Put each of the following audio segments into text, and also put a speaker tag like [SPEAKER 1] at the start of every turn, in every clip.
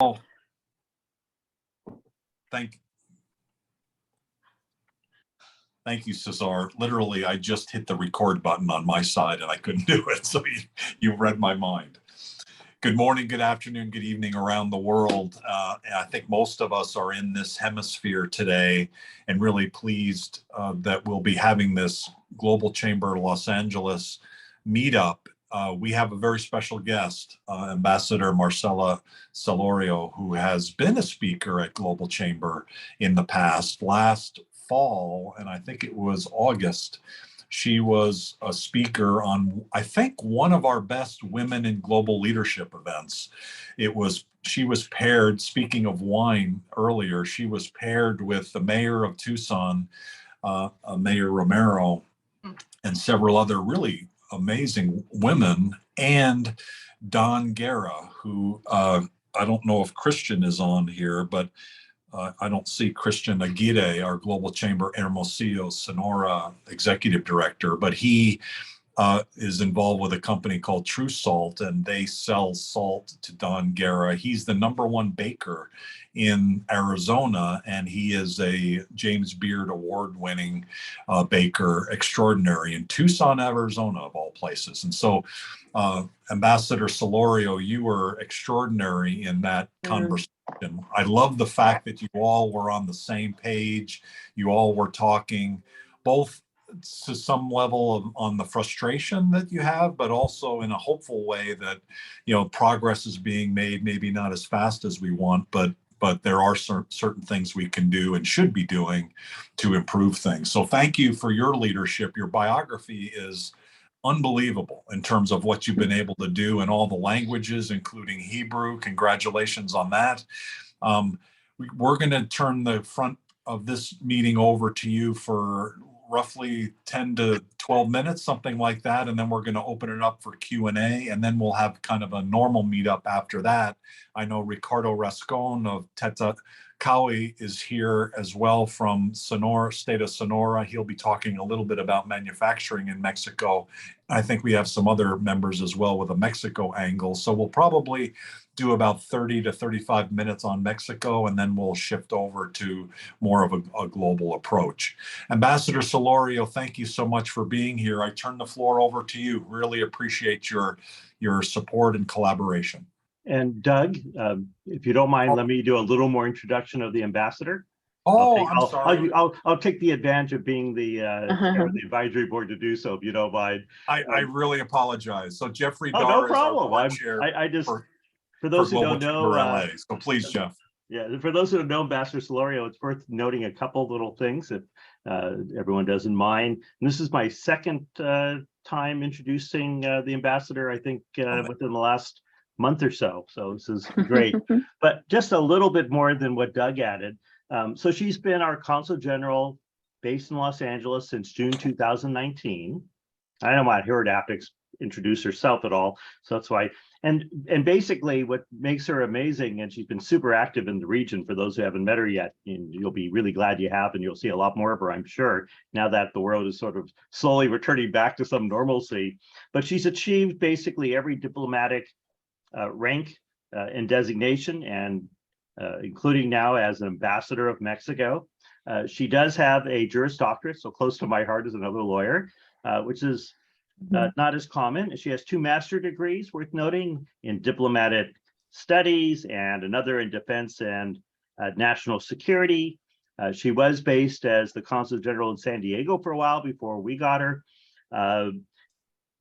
[SPEAKER 1] Oh, thank you, Cesar. Literally, I just hit the record button on my side and I couldn't do it. So you read my mind. Good morning, good afternoon, good evening around the world. And I think most of us are in this hemisphere today and really pleased that we'll be having this Global Chamber Los Angeles meetup. We have a very special guest, Ambassador Marcela Celorio, who has been a speaker at Global Chamber in the past. Last fall, and I think it was August, she was a speaker on, I think, one of our best women in global leadership events. She was paired, speaking of wine earlier, she was paired with the mayor of Tucson, Mayor Romero, and several other really amazing women, and Don Guerra, who I don't know if Christian is on here, but I don't see Christian Aguirre, our Global Chamber Hermosillo, Sonora executive director, but he is involved with a company called True Salt, and they sell salt to Don Guerra. He's the #1 baker in Arizona, and he is a James Beard award-winning baker extraordinary in Tucson, Arizona, of all places. And so, Ambassador Celorio, you were extraordinary in that conversation. I love the fact that you all were on the same page. You all were talking both to some level on the frustration that you have, but also in a hopeful way that, progress is being made, maybe not as fast as we want, but there are certain things we can do and should be doing to improve things. So thank you for your leadership. Your biography is unbelievable in terms of what you've been able to do in all the languages, including Hebrew. Congratulations on that. We're going to turn the front of this meeting over to you for roughly 10 to 12 minutes, something like that. And then we're going to open it up for Q&A, and then we'll have kind of a normal meetup after that. I know Ricardo Rascon of Tetacawi is here as well from Sonora, state of Sonora. He'll be talking a little bit about manufacturing in Mexico. I think we have some other members as well with a Mexico angle. So we'll probably do about 30 to 35 minutes on Mexico, and then we'll shift over to more of a global approach. Ambassador Celorio, thank you so much for being here. I turn the floor over to you. Really appreciate your support and collaboration.
[SPEAKER 2] And Doug, if you don't mind, let me do a little more introduction of the ambassador.
[SPEAKER 1] I'm sorry.
[SPEAKER 2] I'll take the advantage of being the chair of the advisory board to do so, if you don't mind.
[SPEAKER 1] I really apologize. So Jeffrey
[SPEAKER 2] Dar
[SPEAKER 1] no
[SPEAKER 2] problem. For those who don't know,
[SPEAKER 1] LA. So please, Jeff.
[SPEAKER 2] Yeah, for those who don't know Ambassador Celorio, it's worth noting a couple little things that everyone doesn't mind. And this is my second time introducing the ambassador, I think, within the last month or so. So this is great. But just a little bit more than what Doug added. So she's been our Consul General based in Los Angeles since June 2019. I don't want her to have to introduce herself at all, so that's why. And basically what makes her amazing, and she's been super active in the region, for those who haven't met her yet, and you'll be really glad you have, and you'll see a lot more of her, I'm sure, now that the world is sort of slowly returning back to some normalcy. But she's achieved basically every diplomatic rank and designation, and including now as an ambassador of Mexico. She does have a Juris Doctorate, so close to my heart as another lawyer, which is not as common. She has 2 master's degrees, worth noting, in diplomatic studies and another in defense and national security. She was based as the Consul General in San Diego for a while before we got her. And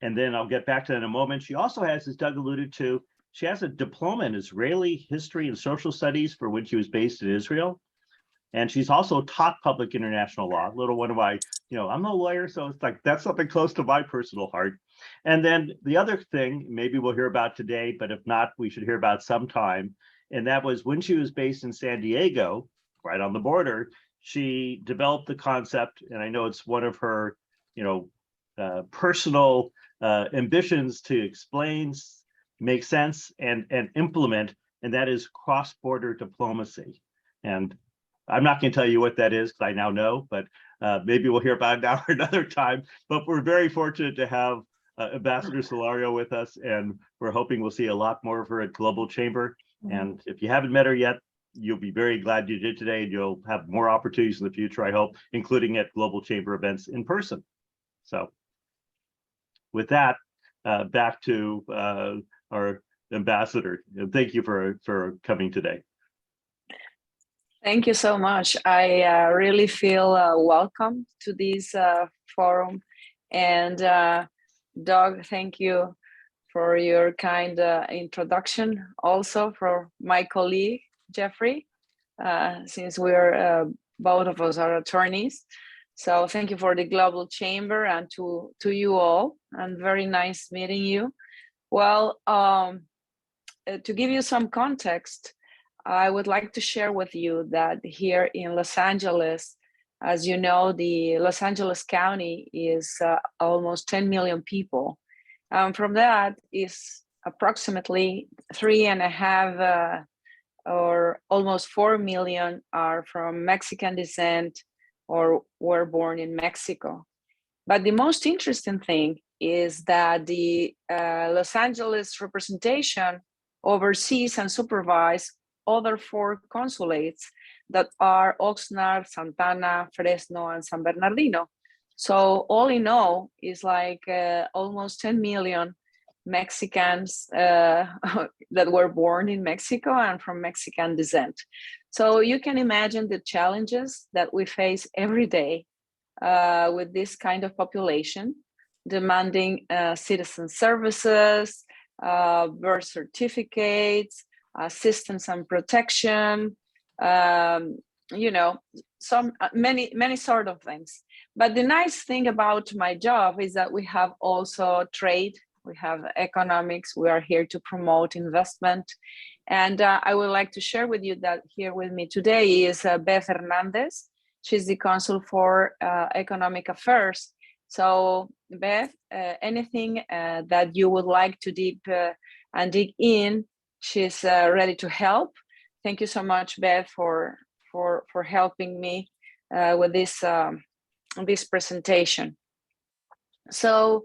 [SPEAKER 2] then I'll get back to that in a moment. She also has, as Doug alluded to, she has a diploma in Israeli history and social studies for when she was based in Israel. And she's also taught public international law. A little one of my, I'm no lawyer, so it's like, that's something close to my personal heart. And then the other thing, maybe we'll hear about today, but if not, we should hear about sometime. And that was when she was based in San Diego, right on the border, she developed the concept, and I know it's one of her, personal ambitions to explain, make sense, and implement, and that is cross-border diplomacy. And I'm not going to tell you what that is, because I now know, but maybe we'll hear about it now or another time. But we're very fortunate to have Ambassador Celorio with us, and we're hoping we'll see a lot more of her at Global Chamber. And if you haven't met her yet, you'll be very glad you did today, and you'll have more opportunities in the future, I hope, including at Global Chamber events in person. So with that, back to our ambassador. And thank you for coming today.
[SPEAKER 3] Thank you so much. I really feel welcome to this forum. And Doug, thank you for your kind introduction. Also for my colleague, Jeffrey, since we're both of us are attorneys. So thank you for the Global Chamber, and to you all, and very nice meeting you. Well, to give you some context, I would like to share with you that here in Los Angeles, as you know, the Los Angeles County is almost 10 million people. From that is approximately 3.5 or almost 4 million are from Mexican descent or were born in Mexico. But the most interesting thing is that the Los Angeles representation oversees and supervises other 4 consulates that are Oxnard, Santana, Fresno, and San Bernardino. So all in all is like almost 10 million Mexicans that were born in Mexico and from Mexican descent. So you can imagine the challenges that we face every day with this kind of population, demanding citizen services, birth certificates, assistance and protection, you know, many sort of things. But the nice thing about my job is that we have also trade, we have economics, we are here to promote investment. And I would like to share with you that here with me today is Beth Hernandez. She's the Consul for Economic Affairs. So Beth, anything that you would like to dig in, she's ready to help. Thank you so much, Beth, for helping me with this presentation. So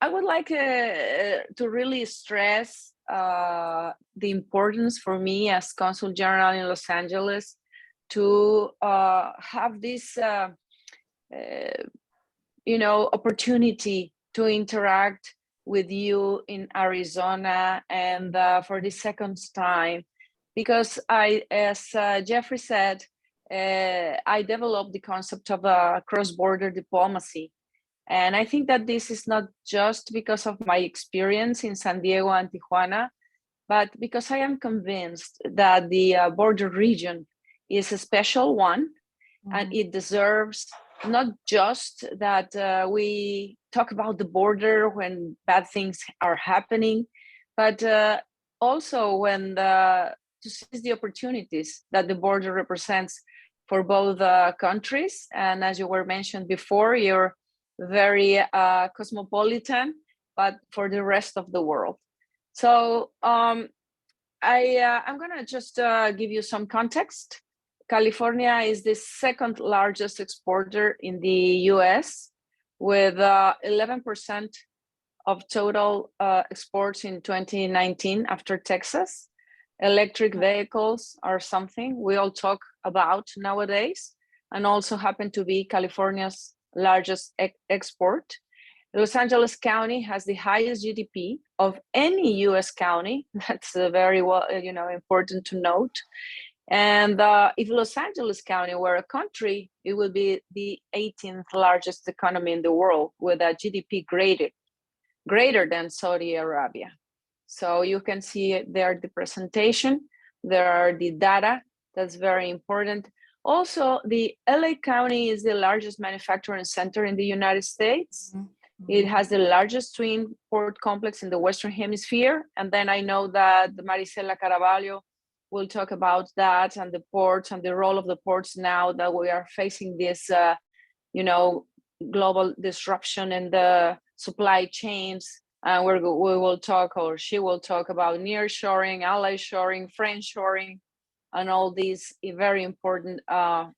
[SPEAKER 3] I would like to really stress the importance for me as Consul General in Los Angeles to have this opportunity to interact with you in Arizona, and for the second time, because as Jeffrey said, I developed the concept of cross-border diplomacy. And I think that this is not just because of my experience in San Diego and Tijuana, but because I am convinced that the border region is a special one, and it deserves not just that we talk about the border when bad things are happening, but also when to seize the opportunities that the border represents for both countries. And as you were mentioned before, you're very cosmopolitan, but for the rest of the world. So I'm gonna just give you some context. California is the second largest exporter in the US, with 11% of total exports in 2019 after Texas. Electric vehicles are something we all talk about nowadays, and also happen to be California's largest export. Los Angeles County has the highest GDP of any US county. That's very important to note. And if Los Angeles County were a country, it would be the 18th largest economy in the world, with a GDP greater than Saudi Arabia. So you can see there the presentation. There are the data. That's very important. Also, the LA County is the largest manufacturing center in the United States. It has the largest twin port complex in the Western Hemisphere. And then I know that Marisela Caraballo will talk about that, and the ports and the role of the ports now that we are facing this, global disruption in the supply chains. And we will talk, or she will talk, about nearshoring, ally shoring, friendshoring, and all these very important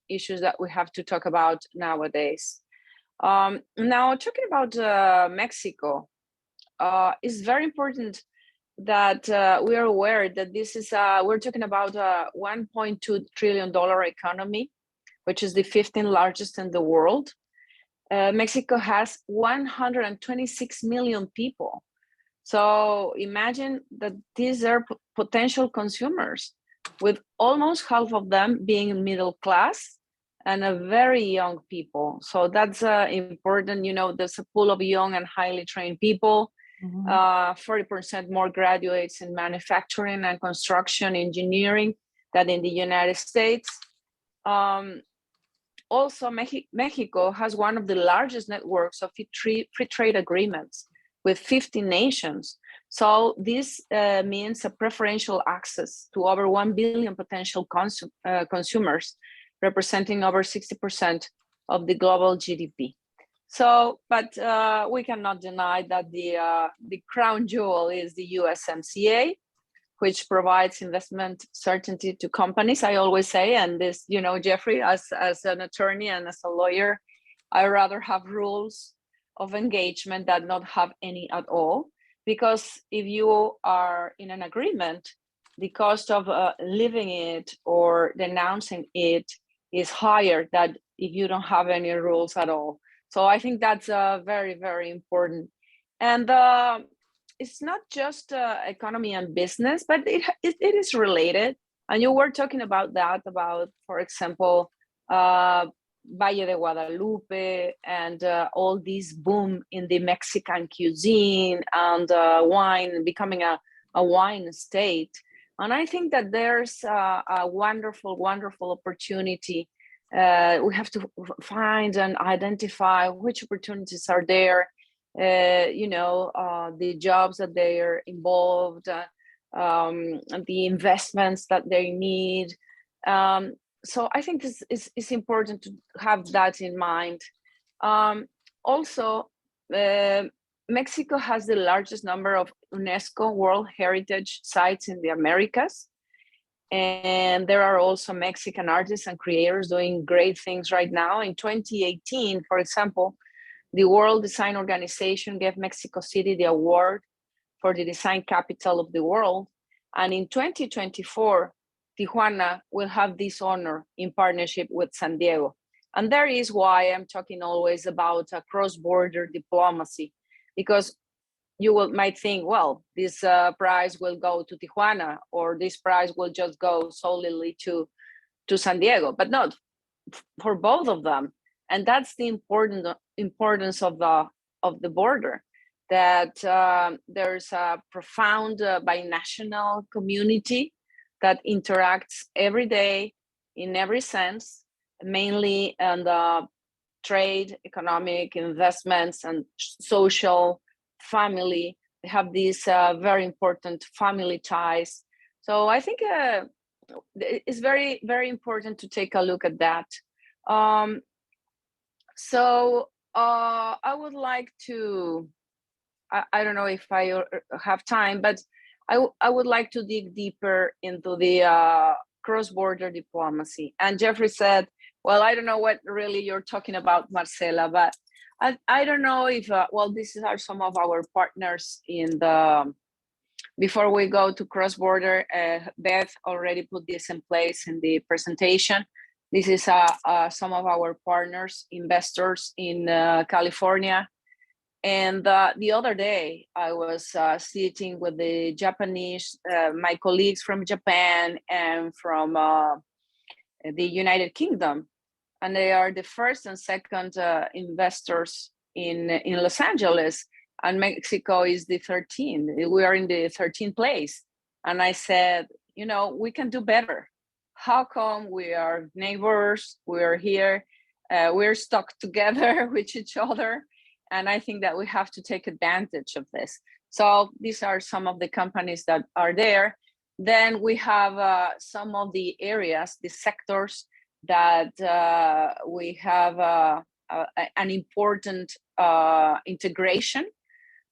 [SPEAKER 3] issues that we have to talk about nowadays. Now, talking about Mexico, is very important that we are aware that this is, we're talking about a $1.2 trillion economy, which is the 15th largest in the world. Mexico has 126 million people. So imagine that these are potential consumers, with almost half of them being middle class and a very young people. So that's important. You know, there's a pool of young and highly trained people. 40% more graduates in manufacturing and construction engineering than in the United States. Also, Mexico has one of the largest networks of free trade agreements with 50 nations. So this means a preferential access to over 1 billion potential consumers, representing over 60% of the global GDP. So, but we cannot deny that the crown jewel is the USMCA, which provides investment certainty to companies. I always say, and this, you know, Jeffrey, as an attorney and as a lawyer, I rather have rules of engagement than not have any at all. Because if you are in an agreement, the cost of living it or denouncing it is higher than if you don't have any rules at all. So I think that's very, very important. And it's not just economy and business, but it is related. And you were talking about that, about, for example, Valle de Guadalupe and all this boom in the Mexican cuisine and wine, becoming a wine state. And I think that there's a wonderful, wonderful opportunity. We have to find and identify which opportunities are there, you know, the jobs that they are involved, the investments that they need. So I think it's important to have that in mind. Also, Mexico has the largest number of UNESCO World Heritage Sites in the Americas. And there are also Mexican artists and creators doing great things right now. In 2018, for example, the World Design Organization gave Mexico City the award for the design capital of the world. And in 2024, Tijuana will have this honor in partnership with San Diego. And that is why I'm talking always about a cross-border diplomacy, because you might think, well, this prize will go to Tijuana, or this prize will just go solely to San Diego, but not for both of them. And that's the importance of the border, that there's a profound binational community that interacts every day in every sense, mainly in the trade, economic, investments, and social, family. They have these very important family ties. So I think it's very, very important to take a look at that. So I would like to, I don't know if I have time, but I would like to dig deeper into the cross-border diplomacy. And Jeffrey said, well, I don't know what really you're talking about, Marcela, but I don't know if, well, these are some of our partners in the, before we go to cross-border, Beth already put this in place in the presentation. This is some of our partners, investors in California. And the other day, I was sitting with the Japanese, my colleagues from Japan and from the United Kingdom. And they are the first and second investors in Los Angeles. And Mexico is the 13th. We are in the 13th place. And I said, you know, we can do better. How come we are neighbors? We're here. We're stuck together with each other. And I think that we have to take advantage of this. So these are some of the companies that are there. Then we have some of the areas, the sectors that we have an important integration.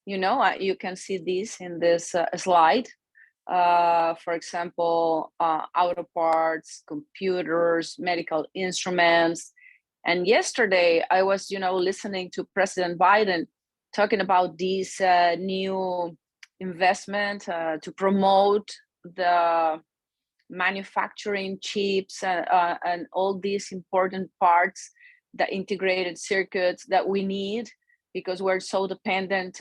[SPEAKER 3] You know, you can see this in this slide. For example, auto parts, computers, medical instruments. And yesterday I was, you know, listening to President Biden talking about these new investment to promote the manufacturing chips and all these important parts, the integrated circuits that we need, because we're so dependent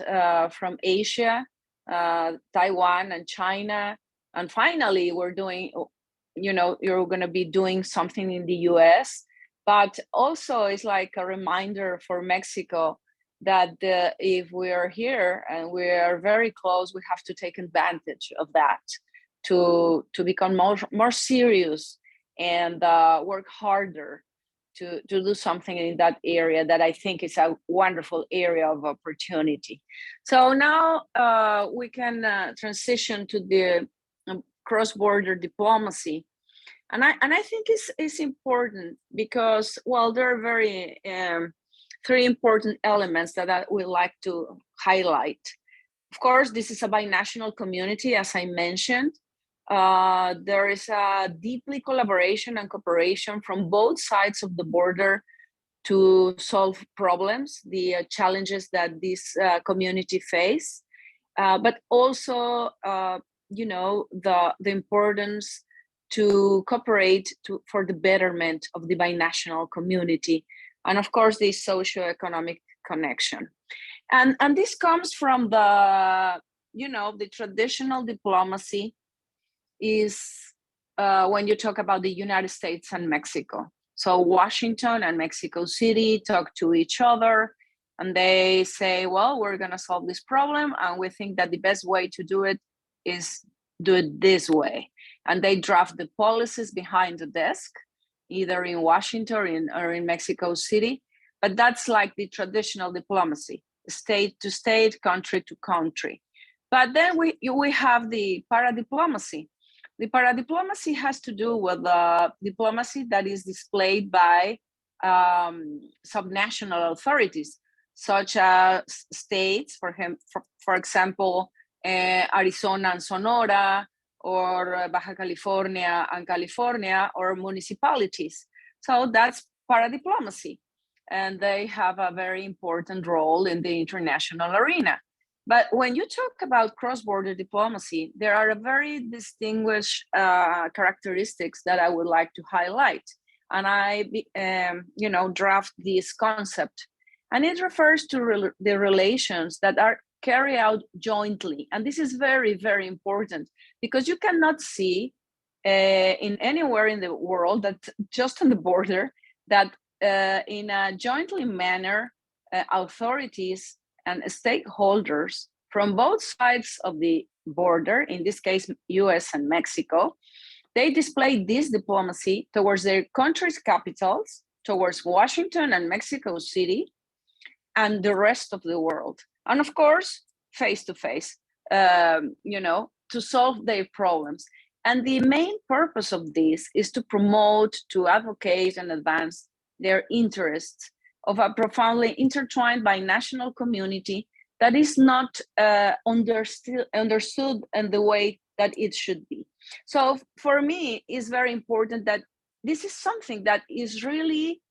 [SPEAKER 3] from Asia, Taiwan and China. And finally, we're doing, you're going to be doing something in the US. But also it's like a reminder for Mexico that if we are here and we are very close, we have to take advantage of that to become more serious and work harder to do something in that area that I think is a wonderful area of opportunity. So now we can transition to the cross-border diplomacy. And I think it's important because, well, there are three important elements that I would like to highlight. Of course, this is a binational community, as I mentioned. There is a deeply collaboration and cooperation from both sides of the border to solve problems, the challenges that this community face, but also, the importance to cooperate for the betterment of the binational community, and of course, the socioeconomic connection. And this comes from the traditional diplomacy is when you talk about the United States and Mexico. So Washington and Mexico City talk to each other and they say, well, we're going to solve this problem. And we think that the best way to do it is do it this way. And they draft the policies behind the desk, either in Washington or in Mexico City. But that's like the traditional diplomacy, state to state, country to country. But then we have the paradiplomacy. The paradiplomacy has to do with the diplomacy that is displayed by subnational authorities, such as states, for example, Arizona and Sonora, or Baja California and California, or municipalities. So that's paradiplomacy. And they have a very important role in the international arena. But when you talk about cross-border diplomacy, there are very distinguished characteristics that I would like to highlight. And I, draft this concept. And it refers to the relations that are carried out jointly. And this is very, very important because you cannot see in anywhere in the world that just on the border that in a jointly manner, authorities and stakeholders from both sides of the border, in this case, US and Mexico, they display this diplomacy towards their country's capitals, towards Washington and Mexico City, and the rest of the world. And of course, face to face, to solve their problems. And the main purpose of this is to promote, to advocate and advance their interests of a profoundly intertwined binational community that is not understood in the way that it should be. So for me, it's very important that this is something that is really,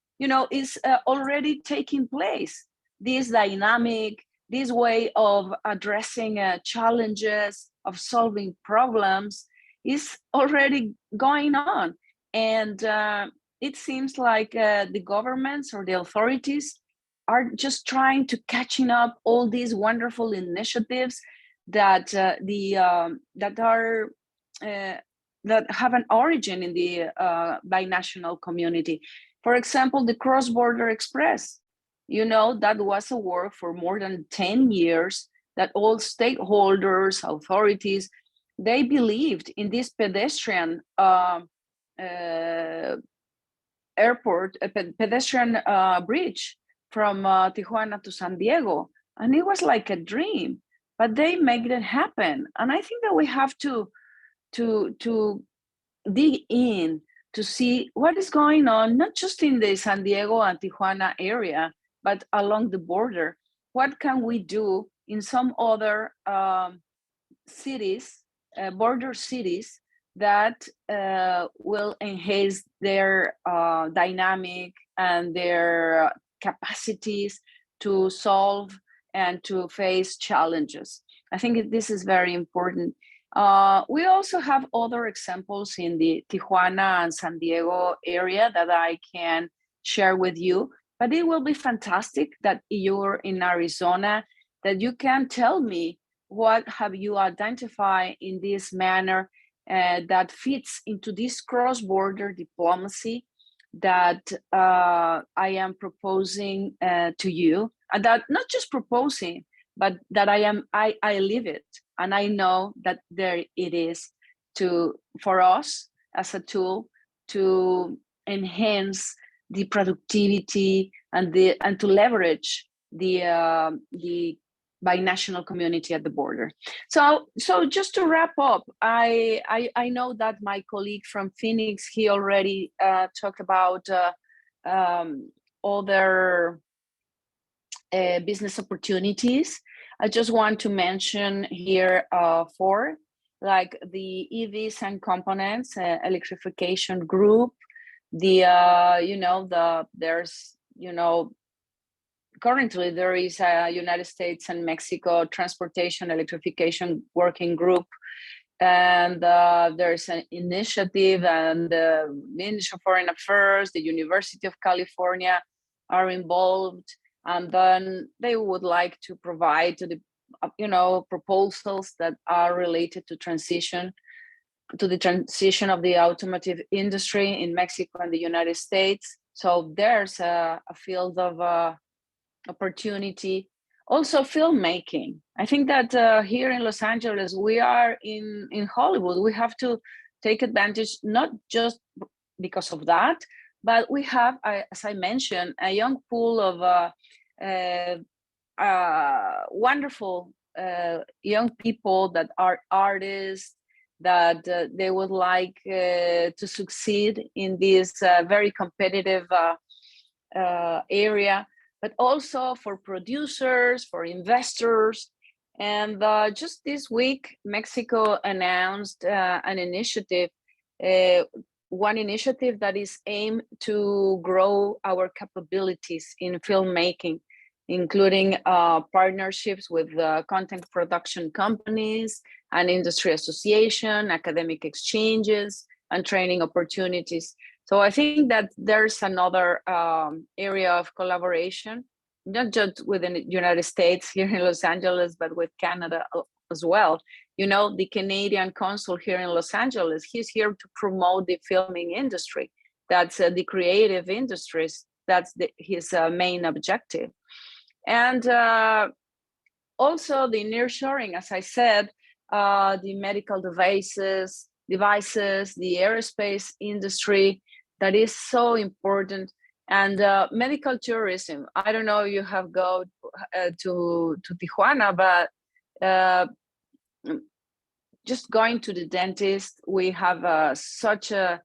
[SPEAKER 3] is already taking place. This dynamic, this way of addressing challenges, of solving problems is already going on. And it seems like the governments or the authorities are just trying to catching up all these wonderful initiatives that that have an origin in the binational community. For example, the Cross-Border Express. That was a work for more than 10 years that all stakeholders, authorities, they believed in this pedestrian airport, a pedestrian bridge from Tijuana to San Diego. And it was like a dream, but they made it happen. And I think that we have to dig in to see what is going on, not just in the San Diego and Tijuana area, but along the border. What can we do in some other cities, border cities, that will enhance their dynamic and their capacities to solve and to face challenges. I think this is very important. We also have other examples in the Tijuana and San Diego area that I can share with you, but it will be fantastic that you're in Arizona, that you can tell me what have you identified in this manner that fits into this cross-border diplomacy that I am proposing to you, and that not just proposing, but that I live it, and I know that there it is for us as a tool to enhance the productivity and to leverage the binational community at the border. So just to wrap up, I know that my colleague from Phoenix, he already talked about other business opportunities. I just want to mention here four, like the EVs and components electrification group, currently there is a United States and Mexico transportation electrification working group, and there's an initiative, and the Ministry of Foreign Affairs, the University of California are involved, and then they would like to provide to the proposals that are related to the transition of the automotive industry in Mexico and the United States. So there's a field of opportunity. Also filmmaking. I think that here in Los Angeles, we are in Hollywood. We have to take advantage, not just because of that, but we have, as I mentioned, a young pool of wonderful young people that are artists, that they would like to succeed in this very competitive area, but also for producers, for investors. And just this week, Mexico announced an initiative, one initiative that is aimed to grow our capabilities in filmmaking, including partnerships with content production companies, and industry association, academic exchanges, and training opportunities. So I think that there's another area of collaboration, not just within the United States here in Los Angeles, but with Canada as well. The Canadian consul here in Los Angeles, he's here to promote the filming industry. That's the creative industries. That's his main objective. And also the nearshoring, as I said, the medical devices, the aerospace industry, that is so important. And medical tourism. I don't know if you have go to Tijuana, but just going to the dentist, we have such a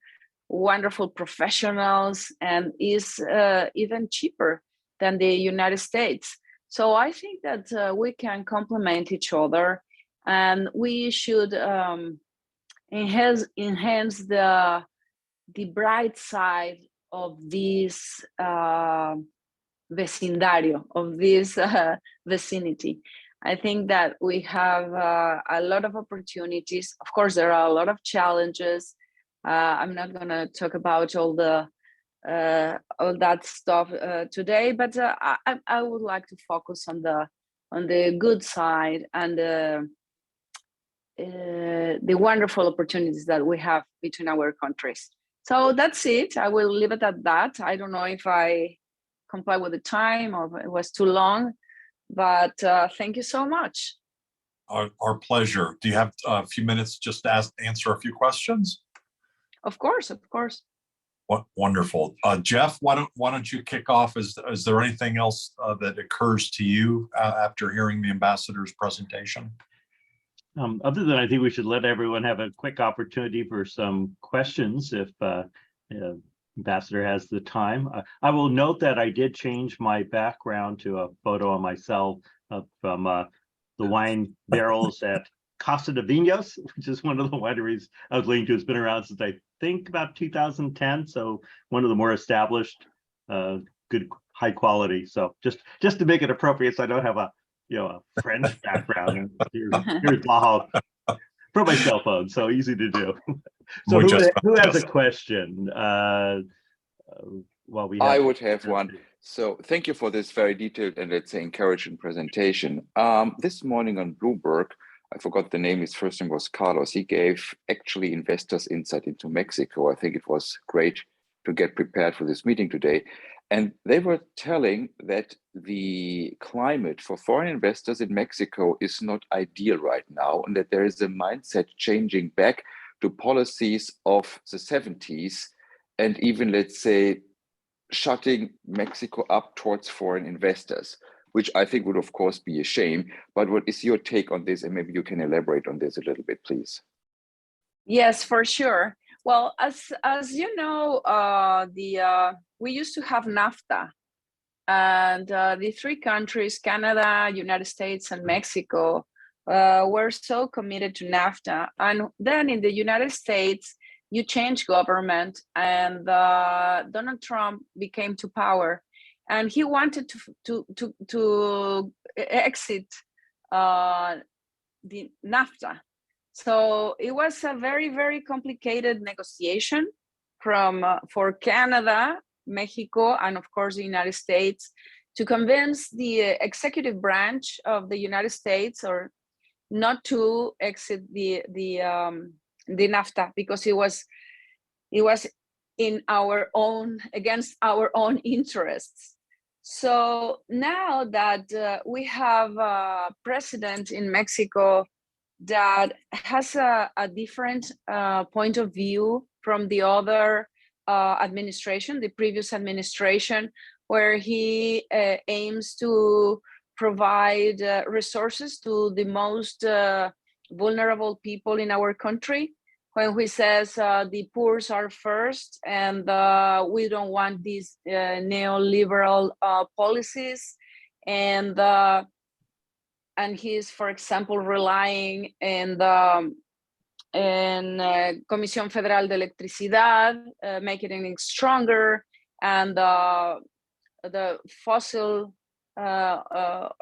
[SPEAKER 3] wonderful professionals, and is even cheaper than the United States. So I think that we can complement each other, and we should enhance the bright side of this vecindario, of this vicinity. I think that we have a lot of opportunities. Of course, there are a lot of challenges. I'm not going to talk about all that stuff today, but I would like to focus on the good side and the wonderful opportunities that we have between our countries. So that's it. I will leave it at that. I don't know if I comply with the time or it was too long, but thank you so much.
[SPEAKER 1] Our pleasure. Do you have a few minutes just to answer a few questions?
[SPEAKER 3] Of course.
[SPEAKER 1] What wonderful. Jeff, why don't you kick off? Is there anything else that occurs to you after hearing the ambassador's presentation?
[SPEAKER 2] Other than I think we should let everyone have a quick opportunity for some questions if Ambassador has the time. I will note that I did change my background to a photo of myself from the wine barrels at Casa de Vinos, which is one of the wineries I was leading to. It's been around since I think about 2010, so one of the more established, good, high quality. So just to make it appropriate, so I don't have a a French background. And here's Baja from my cell phone, so easy to do. So who has a question? Well,
[SPEAKER 4] I would have one. So thank you for this very detailed and, let's say, encouraging presentation. This morning on Bloomberg, I forgot the name, his first name was Carlos. He gave actually investors insight into Mexico. I think it was great to get prepared for this meeting today. And they were telling that the climate for foreign investors in Mexico is not ideal right now, and that there is a mindset changing back to policies of the 70s, and even, let's say, shutting Mexico up towards foreign investors, which I think would, of course, be a shame. But what is your take on this? And maybe you can elaborate on this a little bit, please.
[SPEAKER 3] Yes, for sure. Well, as you know, we used to have NAFTA, and the three countries, Canada, United States, and Mexico, were so committed to NAFTA. And then in the United States, you change government, and Donald Trump became to power, and he wanted to exit the NAFTA. So it was a very, very complicated negotiation for Canada, Mexico, and of course the United States to convince the executive branch of the United States or not to exit the NAFTA, because it was in against our own interests. So now that we have a president in Mexico that has a different point of view from the other administration, the previous administration, where he aims to provide resources to the most vulnerable people in our country, when he says the poor are first, and we don't want these neoliberal policies, and he's, for example, relying in the Comisión Federal de Electricidad, making it stronger, and the fossil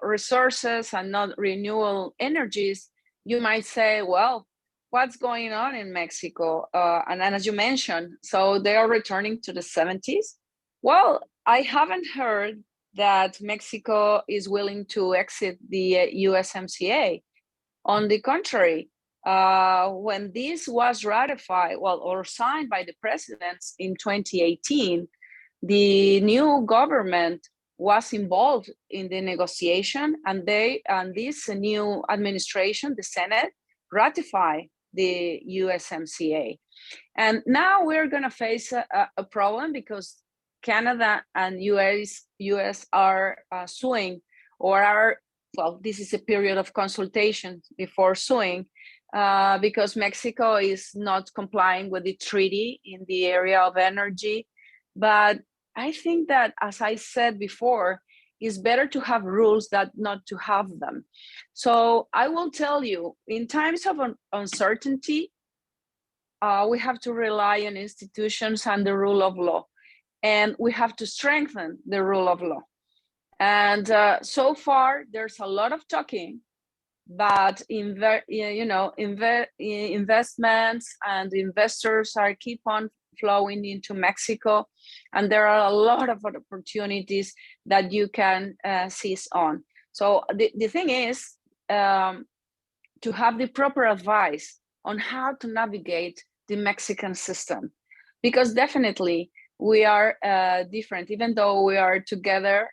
[SPEAKER 3] resources and not renewable energies. You might say, well, what's going on in Mexico? And as you mentioned, so they are returning to the 70s. Well, I haven't heard that Mexico is willing to exit the USMCA. On the contrary, when this was ratified, or signed by the presidents in 2018, the new government was involved in the negotiation, and this new administration, the Senate, ratified the USMCA. And now we're going to face a problem, because Canada and US are suing, this is a period of consultation before suing, because Mexico is not complying with the treaty in the area of energy. But I think that, as I said before, it's better to have rules than not to have them. So I will tell you, in times of uncertainty, we have to rely on institutions and the rule of law. And we have to strengthen the rule of law. And so far, there's a lot of talking, but investments and investors keep on flowing into Mexico, and there are a lot of opportunities that you can seize on. So the thing is to have the proper advice on how to navigate the Mexican system, because definitely we are different. Even though we are together,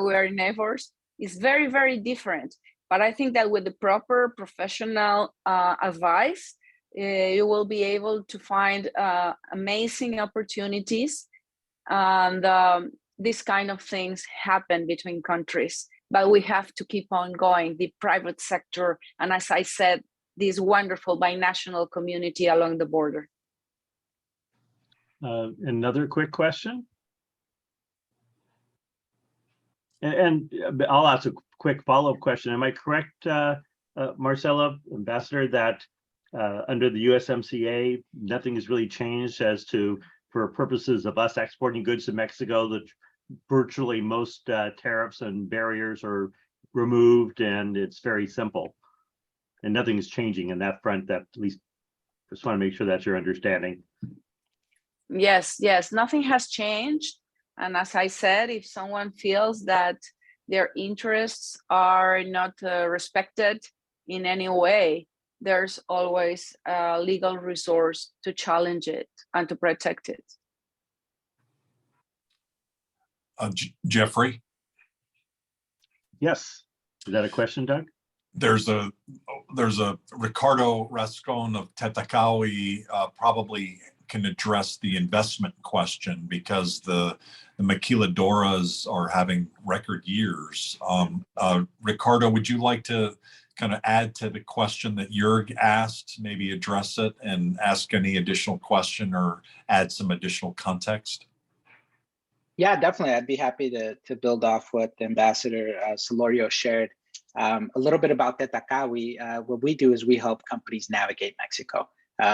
[SPEAKER 3] we are neighbors, it's very, very different. But I think that with the proper professional advice, you will be able to find amazing opportunities. And these kind of things happen between countries. But we have to keep on going, the private sector, and as I said, this wonderful binational community along the border.
[SPEAKER 2] Another quick question. And I'll ask a quick follow-up question. Am I correct, Marcela, Ambassador, that under the USMCA, nothing has really changed as to, for purposes of us exporting goods to Mexico, that virtually most tariffs and barriers are removed, and it's very simple. And nothing is changing in that front. That at least just want to make sure that's your understanding.
[SPEAKER 3] Yes, nothing has changed. And as I said, if someone feels that their interests are not respected in any way, there's always a legal resource to challenge it and to protect it.
[SPEAKER 1] Jeffrey?
[SPEAKER 2] Yes. Is that a question, Doug?
[SPEAKER 1] There's a Ricardo Rascon of Tetacawi probably can address the investment question, because the maquiladoras are having record years. Ricardo, would you like to kind of add to the question that Jörg asked, maybe address it and ask any additional question or add some additional context?
[SPEAKER 5] Yeah, definitely. I'd be happy to build off what Ambassador Solorio shared. A little bit about Tetacawi. What we do is we help companies navigate Mexico.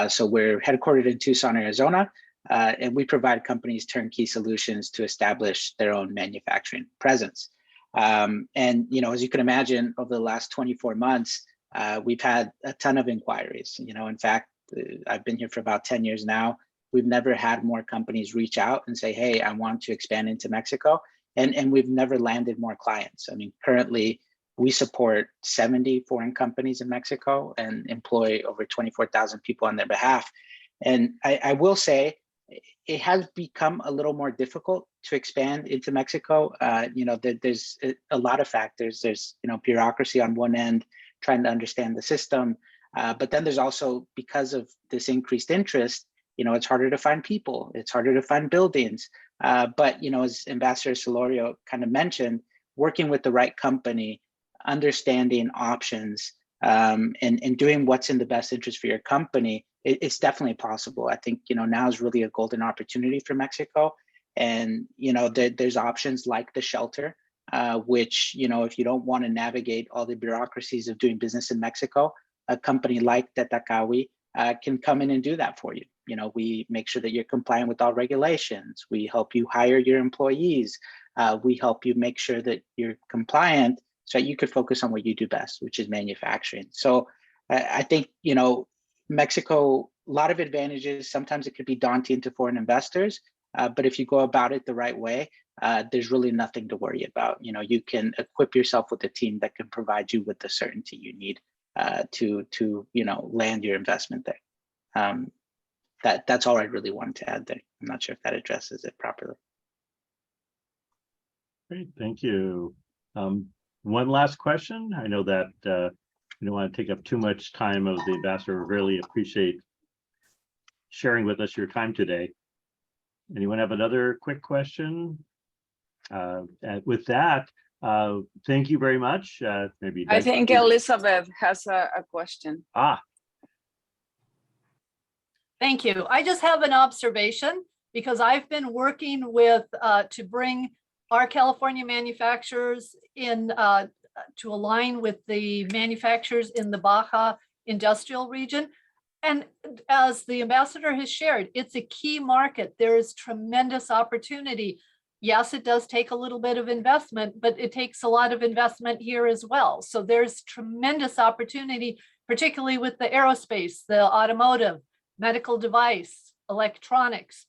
[SPEAKER 5] So we're headquartered in Tucson, Arizona, and we provide companies turnkey solutions to establish their own manufacturing presence. And as you can imagine, over the last 24 months, we've had a ton of inquiries. In fact, I've been here for about 10 years now. We've never had more companies reach out and say, hey, I want to expand into Mexico. And we've never landed more clients. I mean, currently, we support 70 foreign companies in Mexico and employ over 24,000 people on their behalf. And I will say, it has become a little more difficult to expand into Mexico. There's a lot of factors. There's, bureaucracy on one end, trying to understand the system. But then there's also, because of this increased interest, it's harder to find people. It's harder to find buildings. But, as Ambassador Solorio kind of mentioned, working with the right company, understanding options, and doing what's in the best interest for your company, it's definitely possible. I think, now is really a golden opportunity for Mexico. And, there's options like the shelter, which, if you don't want to navigate all the bureaucracies of doing business in Mexico, a company like Tetacawi can come in and do that for you. We make sure that you're compliant with all regulations. We help you hire your employees. We help you make sure that you're compliant so that you could focus on what you do best, which is manufacturing. So I think, Mexico, a lot of advantages. Sometimes it could be daunting to foreign investors, but if you go about it the right way, there's really nothing to worry about. You can equip yourself with a team that can provide you with the certainty you need to land your investment there. That's all I really wanted to add there. I'm not sure if that addresses it properly.
[SPEAKER 2] Great, thank you. One last question. I know that you don't want to take up too much time of the Ambassador. Really appreciate sharing with us your time today. Anyone have another quick question? With that, thank you very much. Maybe
[SPEAKER 3] I think Elizabeth has a question.
[SPEAKER 6] Thank you. I just have an observation, because I've been working with to bring our California manufacturers in to align with the manufacturers in the Baja industrial region. And as the Ambassador has shared, it's a key market. There is tremendous opportunity. Yes, it does take a little bit of investment, but it takes a lot of investment here as well. So there's tremendous opportunity, particularly with the aerospace, the automotive, medical device, electronics.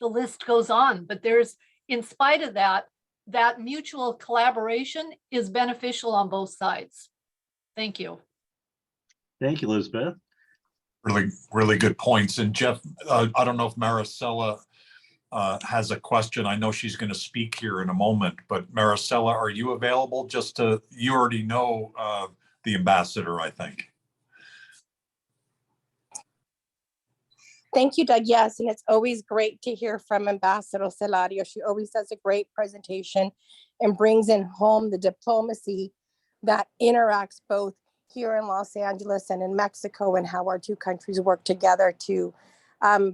[SPEAKER 6] The list goes on, but there's, in spite of that, that mutual collaboration is beneficial on both sides. Thank you.
[SPEAKER 2] Thank you, Elizabeth.
[SPEAKER 1] Really good points. And Jeff, I don't know if Maricela has a question. I know she's going to speak here in a moment, but Maricela, are you available? You already know the Ambassador, I think.
[SPEAKER 7] Thank you, Doug. Yes, and it's always great to hear from Ambassador Solorio. She always does a great presentation and brings in home the diplomacy that interacts both here in Los Angeles and in Mexico, and how our two countries work together to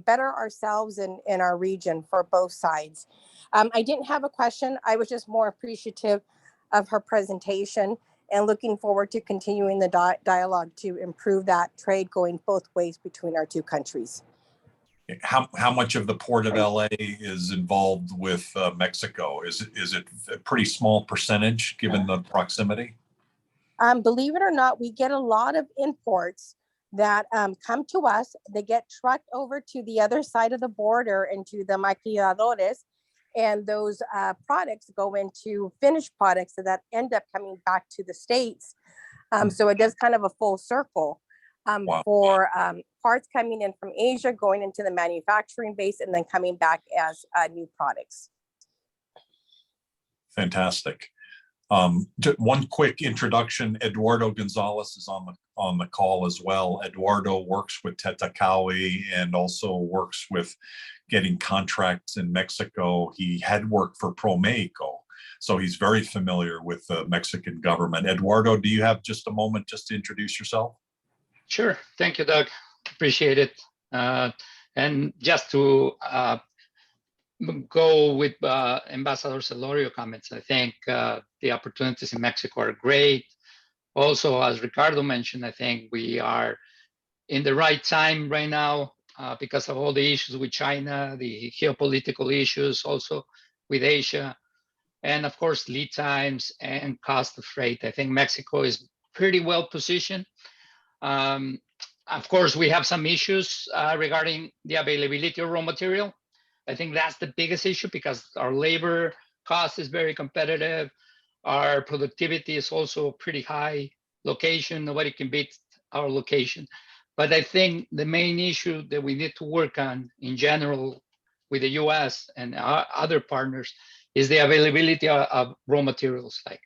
[SPEAKER 7] better ourselves in our region for both sides. I didn't have a question. I was just more appreciative of her presentation and looking forward to continuing the dialogue to improve that trade going both ways between our two countries.
[SPEAKER 1] How much of the Port of LA is involved with Mexico? Is it a pretty small percentage given the proximity?
[SPEAKER 7] Believe it or not, we get a lot of imports that come to us. They get trucked over to the other side of the border into the maquiladores, and those products go into finished products that end up coming back to the States. So it does kind of a full circle
[SPEAKER 1] Wow.
[SPEAKER 7] for parts coming in from Asia, going into the manufacturing base, and then coming back as new products.
[SPEAKER 1] Fantastic. Just one quick introduction. Eduardo Gonzalez is on the call as well. Eduardo works with Tetakawi and also works with getting contracts in Mexico. He had worked for ProMexico, so he's very familiar with the Mexican government. Eduardo, do you have just a moment just to introduce yourself?
[SPEAKER 8] Sure. Thank you, Doug. Appreciate it. And just to go with Ambassador Celorio comments, I think the opportunities in Mexico are great. Also, as Ricardo mentioned, I think we are in the right time right now because of all the issues with China, the geopolitical issues, also with Asia, and of course, lead times and cost of freight. I think Mexico is pretty well positioned. Of course, we have some issues regarding the availability of raw material. I think that's the biggest issue because our labor cost is very competitive. Our productivity is also pretty high. Location, nobody can beat our location. But I think the main issue that we need to work on in general with the US and our other partners is the availability of raw materials like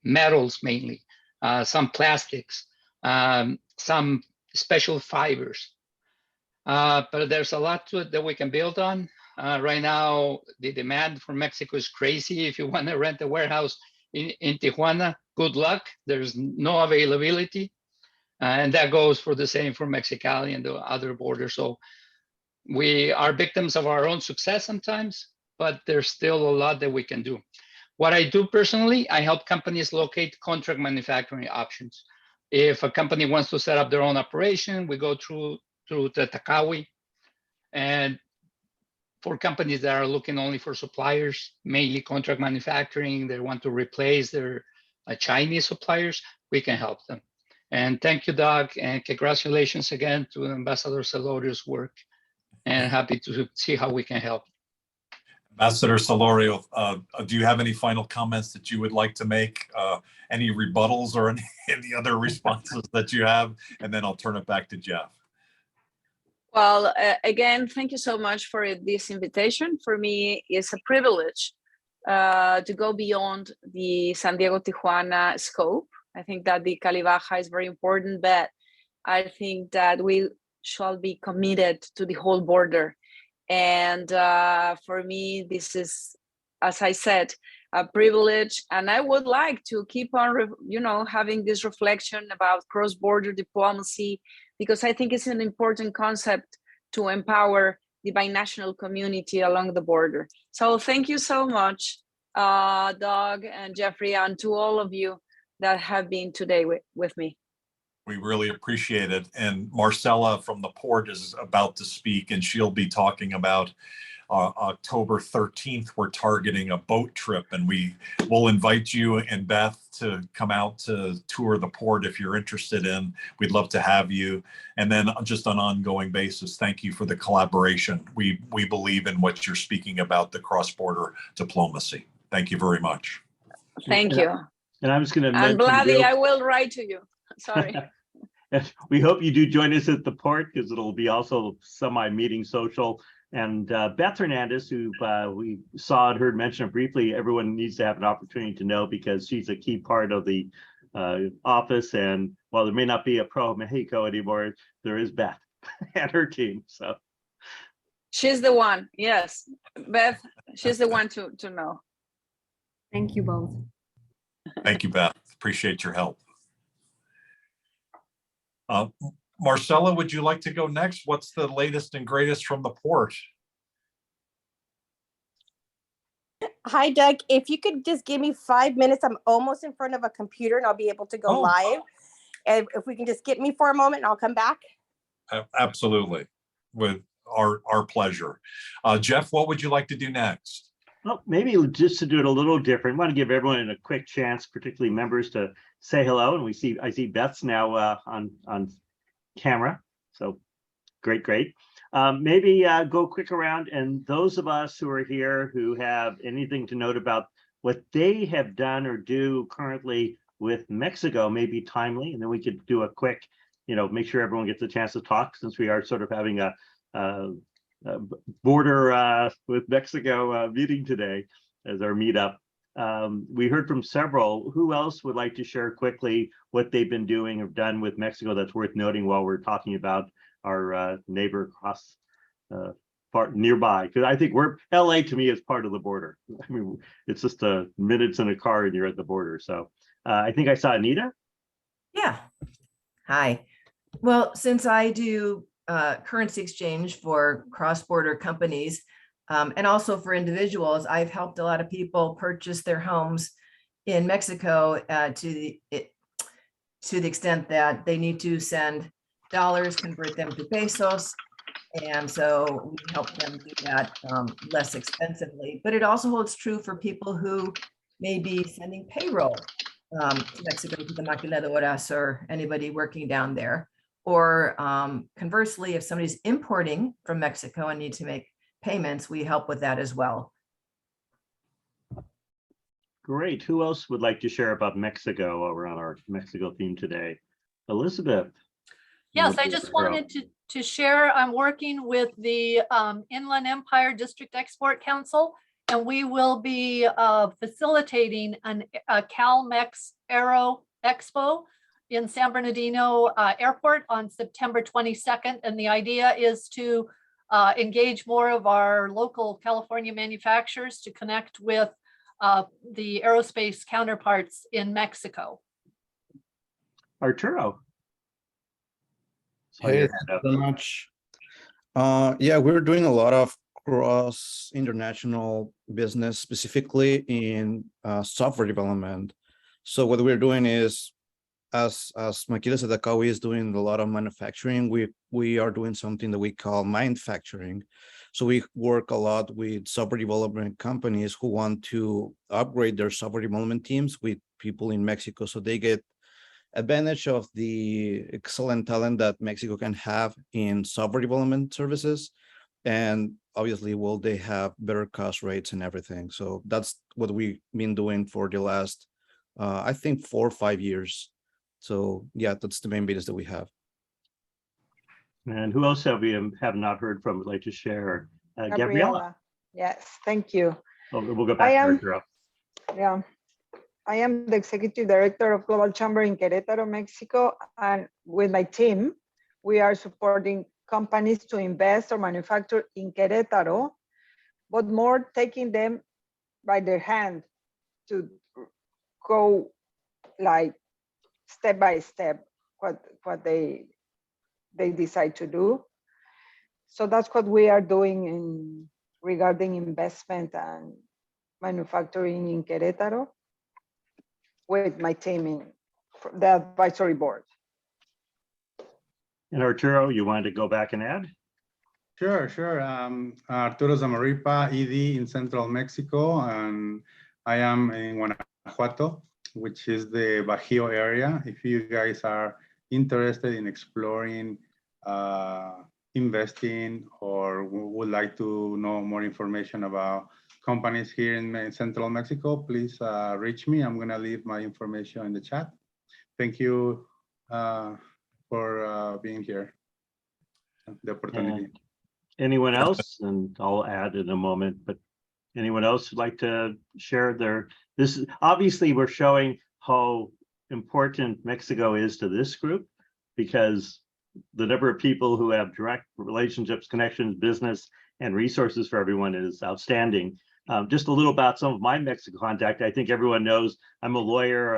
[SPEAKER 8] metals mainly, some plastics, some special fibers. But there's a lot to it that we can build on. Right now, the demand from Mexico is crazy. If you want to rent a warehouse in Tijuana, good luck. There's no availability. And that goes for the same for Mexicali and the other borders. So we are victims of our own success sometimes, but there's still a lot that we can do. What I do personally, I help companies locate contract manufacturing options. If a company wants to set up their own operation, we go through the Takawi. And for companies that are looking only for suppliers, mainly contract manufacturing, they want to replace their Chinese suppliers, we can help them. And thank you, Doug, and congratulations again to Ambassador Celorio's work, and happy to see how we can help.
[SPEAKER 1] Ambassador Celorio, do you have any final comments that you would like to make? Any rebuttals or any other responses that you have? And then I'll turn it back to Jeff.
[SPEAKER 3] Well, again, thank you so much for this invitation. For me, it's a privilege to go beyond the San Diego-Tijuana scope. I think that the Cali Baja is very important, but I think that we shall be committed to the whole border. And for me, this is, as I said, a privilege. And I would like to keep on, having this reflection about cross-border diplomacy, because I think it's an important concept to empower the binational community along the border. So thank you so much, Doug and Jeffrey, and to all of you that have been today with me.
[SPEAKER 1] We really appreciate it. And Marcella from the port is about to speak, and she'll be talking about October 13th. We're targeting a boat trip, and we will invite you and Beth to come out to tour the port if you're interested in. We'd love to have you. And then just on an ongoing basis, thank you for the collaboration. We believe in what you're speaking about, the cross-border diplomacy. Thank you very much.
[SPEAKER 3] Thank you.
[SPEAKER 2] And I'm just going to
[SPEAKER 3] mention, Vladdy, I will write to you. Sorry.
[SPEAKER 2] We hope you do join us at the port, because it'll be also semi-meeting social. And Beth Hernandez, who we saw and heard mentioned briefly, everyone needs to have an opportunity to know, because she's a key part of the office. And while there may not be a Pro Mexico anymore, there is Beth and her team. So
[SPEAKER 3] she's the one. Yes, Beth, she's the one to know.
[SPEAKER 9] Thank you both.
[SPEAKER 1] Thank you, Beth. Appreciate your help. Marcella, would you like to go next? What's the latest and greatest from the port?
[SPEAKER 7] Hi, Doug. If you could just give me 5 minutes, I'm almost in front of a computer and I'll be able to go live. And if we can just get me for a moment, and I'll come back.
[SPEAKER 1] Absolutely. our pleasure. Jeff, what would you like to do next?
[SPEAKER 2] Well, maybe just to do it a little different, I want to give everyone a quick chance, particularly members, to say hello. And I see Beth's now on camera. So great. Maybe go quick around, and those of us who are here who have anything to note about what they have done or do currently with Mexico may be timely, and then we could do a quick, make sure everyone gets a chance to talk, since we are sort of having a border with Mexico meeting today as our meetup. We heard from several. Who else would like to share quickly what they've been doing or done with Mexico that's worth noting while we're talking about our neighbor across part nearby? Because I think LA to me is part of the border. I mean, it's just minutes in a car and you're at the border. So I think I saw Anita.
[SPEAKER 10] Yeah. Hi. Well, since I do currency exchange for cross-border companies and also for individuals, I've helped a lot of people purchase their homes in Mexico to the extent that they need to send dollars, convert them to pesos. And so we help them do that less expensively. But it also holds true for people who may be sending payroll to Mexico, to the maquiladoras or anybody working down there. Or conversely, if somebody's importing from Mexico and need to make payments, we help with that as well.
[SPEAKER 2] Great. Who else would like to share about Mexico while we're on our Mexico theme today? Elizabeth.
[SPEAKER 6] Yes, I just wanted to share, I'm working with the Inland Empire District Export Council, and we will be facilitating a CalMex Aero Expo in San Bernardino Airport on September 22nd. And the idea is to engage more of our local California manufacturers to connect with the aerospace counterparts in Mexico.
[SPEAKER 2] Arturo.
[SPEAKER 11] Hey, thank you so much. Yeah, we're doing a lot of cross international business, specifically in software development. So what we're doing is, as Makila said, Akawi is doing a lot of manufacturing. We are doing something that we call mindfacturing. So we work a lot with software development companies who want to upgrade their software development teams with people in Mexico, so they get advantage of the excellent talent that Mexico can have in software development services. And obviously, they have better cost rates and everything. So that's what we've been doing for the last, I think, 4 or 5 years. So yeah, that's the main business that we have.
[SPEAKER 2] And who else have we have not heard from would like to share? Gabriela.
[SPEAKER 12] Yes, thank you.
[SPEAKER 2] Oh, we'll go back to Arturo.
[SPEAKER 12] Yeah. I am the Executive Director of Global Chamber in Queretaro, Mexico, and with my team, we are supporting companies to invest or manufacture in Queretaro, but more taking them by their hand to go like step by step what they decide to do. So that's what we are doing regarding investment and manufacturing in Queretaro, with my team in the advisory board.
[SPEAKER 2] And Arturo, you wanted to go back and add?
[SPEAKER 13] Sure. Arturo Zamaripa, ED in Central Mexico, and I am in Guanajuato, which is the Bajío area. If you guys are interested in exploring, investing, or would like to know more information about companies here in Central Mexico, please reach me. I'm going to leave my information in the chat. Thank you for being here, the opportunity.
[SPEAKER 2] And anyone else? And I'll add in a moment, but anyone else would like to share this is obviously we're showing how important Mexico is to this group, because the number of people who have direct relationships, connections, business, and resources for everyone is outstanding. Just a little about some of my Mexico contact. I think everyone knows I'm a lawyer.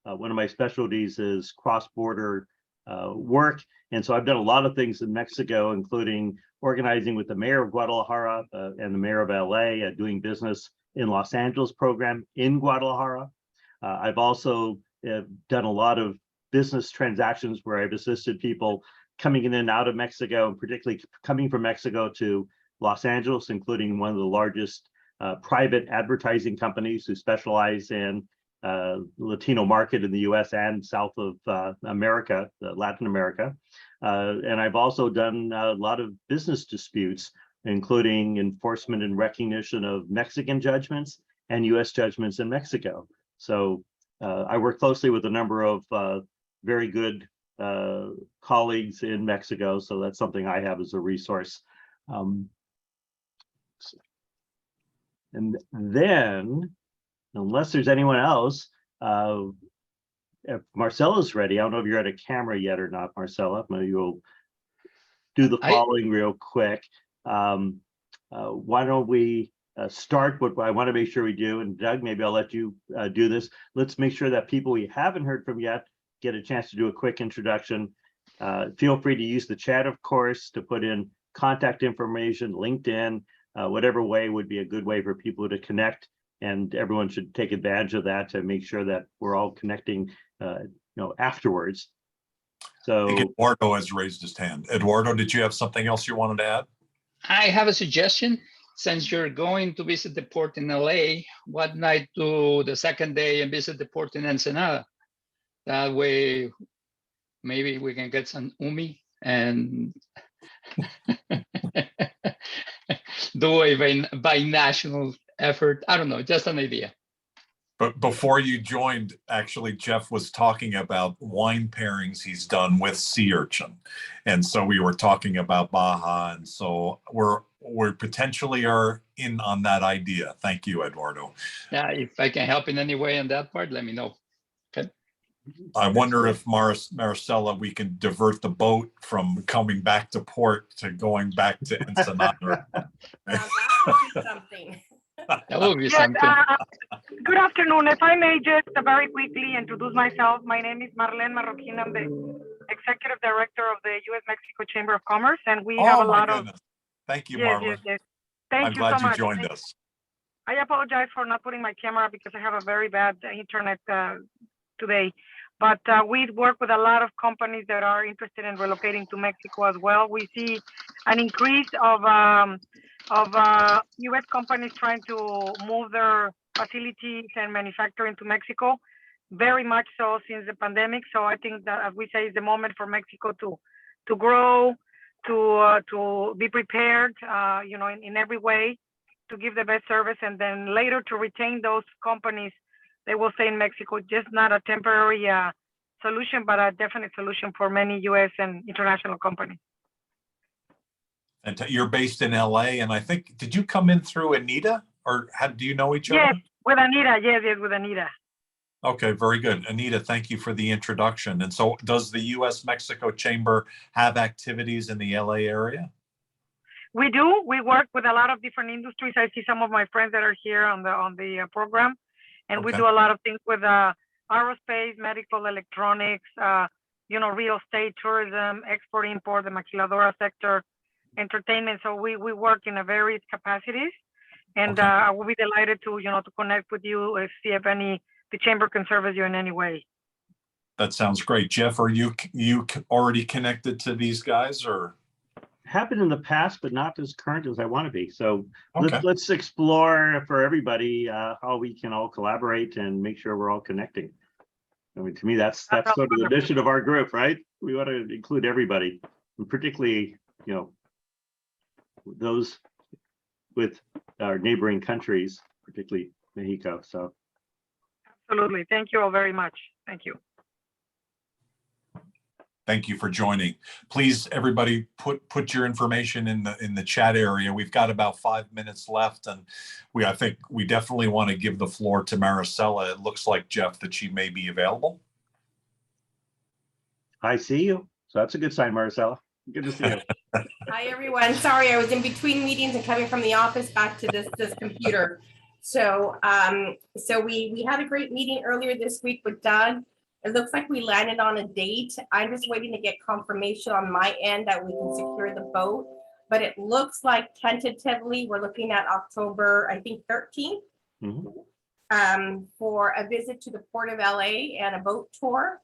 [SPEAKER 2] One of my specialties is cross-border work. And so I've done a lot of things in Mexico, including organizing with the mayor of Guadalajara and the mayor of LA, doing business in Los Angeles program in Guadalajara. I've also done a lot of business transactions where I've assisted people coming in and out of Mexico, and particularly coming from Mexico to Los Angeles, including one of the largest private advertising companies who specialize in Latino market in the US and South of America, Latin America. And I've also done a lot of business disputes, including enforcement and recognition of Mexican judgments and US judgments in Mexico. So I work closely with a number of very good colleagues in Mexico. So that's something I have as a resource. And then, unless there's anyone else, if Marcella's ready, I don't know if you're at a camera yet or not, Marcella. Maybe you'll do the following real quick. Why don't we start what I want to make sure we do, and Doug, maybe I'll let you do this. Let's make sure that people we haven't heard from yet get a chance to do a quick introduction. Feel free to use the chat, of course, to put in contact information, LinkedIn, whatever way would be a good way for people to connect. And everyone should take advantage of that to make sure that we're all connecting, afterwards. So
[SPEAKER 1] Eduardo has raised his hand. Eduardo, did you have something else you wanted to add?
[SPEAKER 8] I have a suggestion. Since you're going to visit the port in LA, what night do the second day and visit the port in Ensenada? That way, maybe we can get some umi and do a binational effort. I don't know, just an idea.
[SPEAKER 1] But before you joined, actually, Jeff was talking about wine pairings he's done with sea urchin. And so we were talking about Baja. And so we're potentially are in on that idea. Thank you, Eduardo.
[SPEAKER 8] Yeah, if I can help in any way on that part, let me know. Okay.
[SPEAKER 1] I wonder if Maricela, we can divert the boat from coming back to port to going back to Ensenada.
[SPEAKER 7] Now that would be something.
[SPEAKER 8] That would be something.
[SPEAKER 14] Good afternoon. If I may just very quickly introduce myself. My name is Marlene Marroquin. I'm the Executive Director of the U.S.-Mexico Chamber of Commerce, and we have a lot of...
[SPEAKER 1] Thank you,
[SPEAKER 14] yes,
[SPEAKER 1] Marlene.
[SPEAKER 14] yes. Thank
[SPEAKER 1] I'm
[SPEAKER 14] you
[SPEAKER 1] glad
[SPEAKER 14] so much.
[SPEAKER 1] you joined us.
[SPEAKER 14] I apologize for not putting my camera because I have a very bad internet today. But we work with a lot of companies that are interested in relocating to Mexico as well. We see an increase of U.S. companies trying to move their facilities and manufacturing to Mexico, very much so since the pandemic. So I think that, as we say, is the moment for Mexico to grow, to be prepared, in every way, to give the best service, and then later to retain those companies. They will stay in Mexico, just not a temporary solution, but a definite solution for many U.S. and international companies.
[SPEAKER 1] And you're based in LA, and I think, did you come in through Anita, or do you know each other?
[SPEAKER 14] Yes, with Anita. Yes, with Anita.
[SPEAKER 1] Okay, very good. Anita, thank you for the introduction. And so does the U.S.-Mexico Chamber have activities in the LA area?
[SPEAKER 14] We do. We work with a lot of different industries. I see some of my friends that are here on the program, and we do a lot of things with aerospace, medical, electronics, real estate, tourism, export, import, the maquiladora sector, entertainment. So we work in a various capacities, and I will be delighted to to connect with you if the chamber can service you in any way.
[SPEAKER 1] That sounds great. Jeff, are you already connected to these guys, or?
[SPEAKER 2] Happened in the past, but not as current as I want to be. So let's explore for everybody how we can all collaborate and make sure we're all connecting. I mean, to me, that's sort of the mission of our group, right? We want to include everybody, and particularly, those with our neighboring countries, particularly Mexico. So,
[SPEAKER 14] absolutely. Thank you all very much. Thank you.
[SPEAKER 1] Thank you for joining. Please, everybody, put your information in the chat area. We've got about 5 minutes left, and I think we definitely want to give the floor to Maricela. It looks like, Jeff, that she may be available.
[SPEAKER 2] I see you. So that's a good sign, Maricela. Good to see you.
[SPEAKER 7] Hi, everyone. Sorry, I was in between meetings and coming from the office back to this computer. So we had a great meeting earlier this week with Doug. It looks like we landed on a date. I'm just waiting to get confirmation on my end that we can secure the boat. But it looks like tentatively we're looking at October, I think 13th, for a visit to the Port of LA and a boat tour.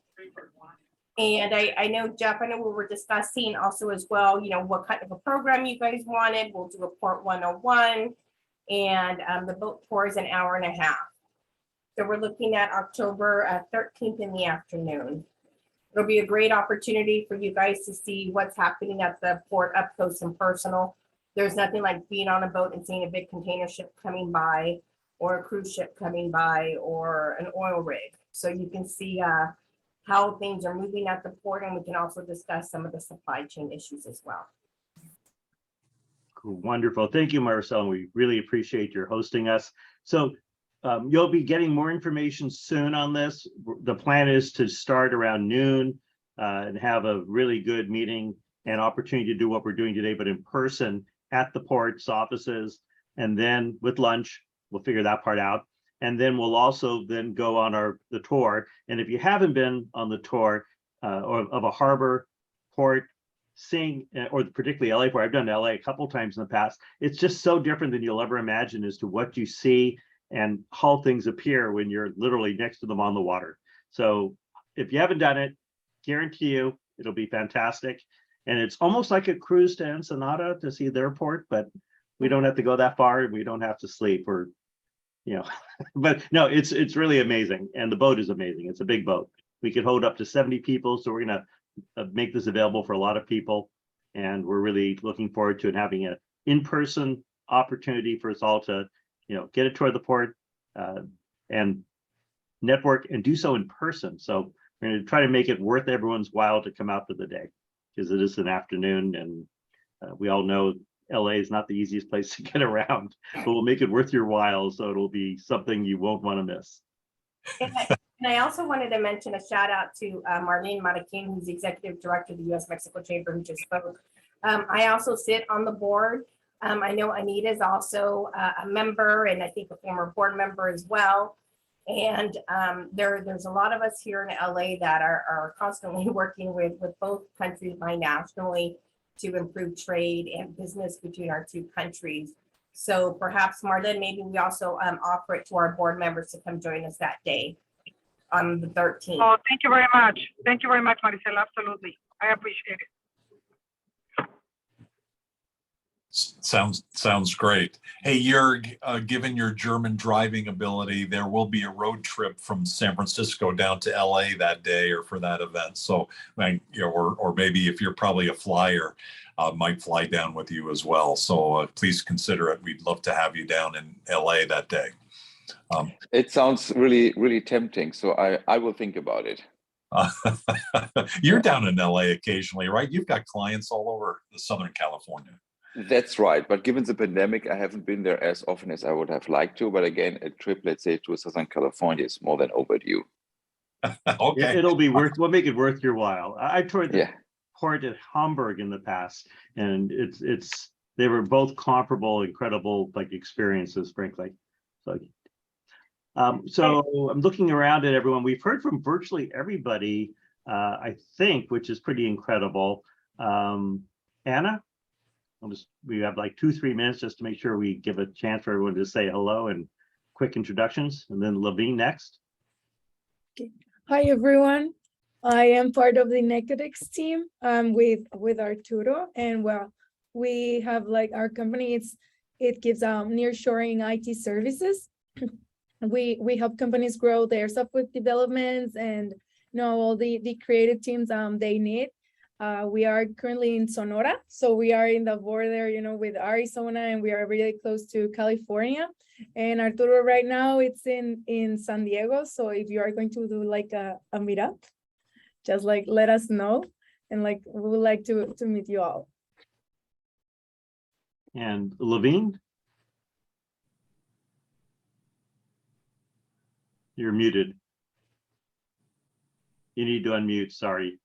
[SPEAKER 7] And I know, Jeff, I know we were discussing also as well, what kind of a program you guys wanted. We'll do a Port 101, and the boat tour is an hour and a half. So we're looking at October 13th in the afternoon. It'll be a great opportunity for you guys to see what's happening at the port up close and personal. There's nothing like being on a boat and seeing a big container ship coming by, or a cruise ship coming by, or an oil rig. So you can see how things are moving at the port, and we can also discuss some of the supply chain issues as well.
[SPEAKER 2] Cool. Wonderful. Thank you, Marcel. We really appreciate your hosting us. So you'll be getting more information soon on this. The plan is to start around noon and have a really good meeting and opportunity to do what we're doing today, but in person at the port's offices, and then with lunch, we'll figure that part out. And then we'll also then go on the tour. And if you haven't been on the tour or of a harbor, port, or particularly LA port, I've done LA a couple times in the past. It's just so different than you'll ever imagine as to what you see and how things appear when you're literally next to them on the water. So if you haven't done it, guarantee you it'll be fantastic. And it's almost like a cruise to Ensenada to see their port, but we don't have to go that far. We don't have to sleep, or but no, it's really amazing. And the boat is amazing. It's a big boat. We could hold up to 70 people. So we're gonna make this available for a lot of people. And we're really looking forward to it, having an in-person opportunity for us all to, get a tour of the port and network, and do so in person. So we're going to try to make it worth everyone's while to come out for the day, because it is an afternoon, and we all know LA is not the easiest place to get around, but we'll make it worth your while. So it'll be something you won't want to miss.
[SPEAKER 7] And I also wanted to mention a shout out to Marlene Maraquin, who's the executive director of the U.S.-Mexico Chamber, who just spoke. I also sit on the board. I know Anita is also a member, and I think a former board member as well. And there's a lot of us here in LA that are constantly working with both countries binationally to improve trade and business between our two countries. So perhaps, Marlene, maybe we also offer it to our board members to come join us that day on the 13th.
[SPEAKER 14] Oh, thank you very much. Thank you very much, Maricela. Absolutely. I appreciate it.
[SPEAKER 1] Sounds great. Hey, Jörg, given your German driving ability, there will be a road trip from San Francisco down to LA that day, or for that event. So, or maybe if you're probably a flyer, might fly down with you as well. So please consider it. We'd love to have you down in LA that day.
[SPEAKER 4] It sounds really, really tempting. So I will think about it.
[SPEAKER 1] You're down in LA occasionally, right? You've got clients all over Southern California.
[SPEAKER 4] That's right. But given the pandemic, I haven't been there as often as I would have liked to. But again, a trip, let's say, to Southern California is more than overdue.
[SPEAKER 2] Okay. It'll be we'll make it worth your while. I toured the port at Hamburg in the past, and they were both comparable, incredible experiences, frankly. So I'm looking around at everyone. We've heard from virtually everybody, I think, which is pretty incredible. Anna? We have 2-3 minutes just to make sure we give a chance for everyone to say hello and quick introductions, and then Levine next.
[SPEAKER 15] Okay. Hi everyone, I am part of the Necodex team with Arturo, and we have our company. It gives nearshoring IT services. We help companies grow their software developments and all the creative teams they need. We are currently in Sonora, so we are in the border, with Arizona, and we are really close to California. And Arturo right now it's in San Diego. So if you are going to do a meetup, just let us know, and we would like to meet you all.
[SPEAKER 2] And Levine, you're muted. You need to unmute. Sorry.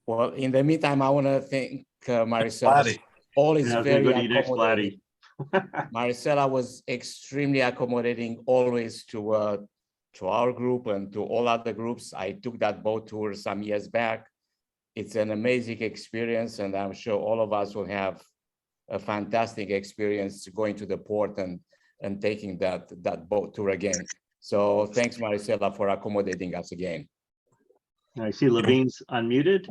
[SPEAKER 16] Well, in the meantime, I want to thank Maricela. Always very accommodating. Maricela was extremely accommodating always to our group and to all other groups. I took that boat tour some years back. It's an amazing experience, and I'm sure all of us will have a fantastic experience going to the port and and taking that boat tour again. So thanks, Maricela, for accommodating us again.
[SPEAKER 2] I see Levine's unmuted.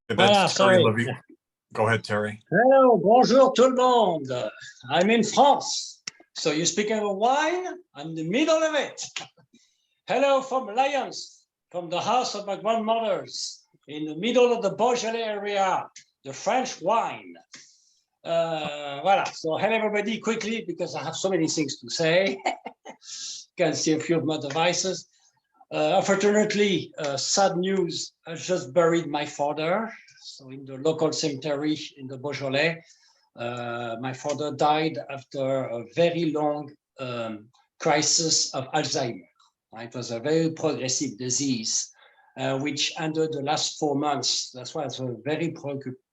[SPEAKER 1] That's Terry Levine. Go ahead, Terry.
[SPEAKER 17] Hello, bonjour tout le monde. I'm in France. So you're speaking of wine? I'm in the middle of it. Hello from Lyons, from the house of my grandmothers, in the middle of the Beaujolais area, the French wine. Voilà, so hello everybody quickly, because I have so many things to say. Can see a few of my devices. Unfortunately, sad news, I just buried my father. So in the local cemetery in the Beaujolais, my father died after a very long crisis of Alzheimer. It was a very progressive disease, which ended the last 4 months. That's why I was very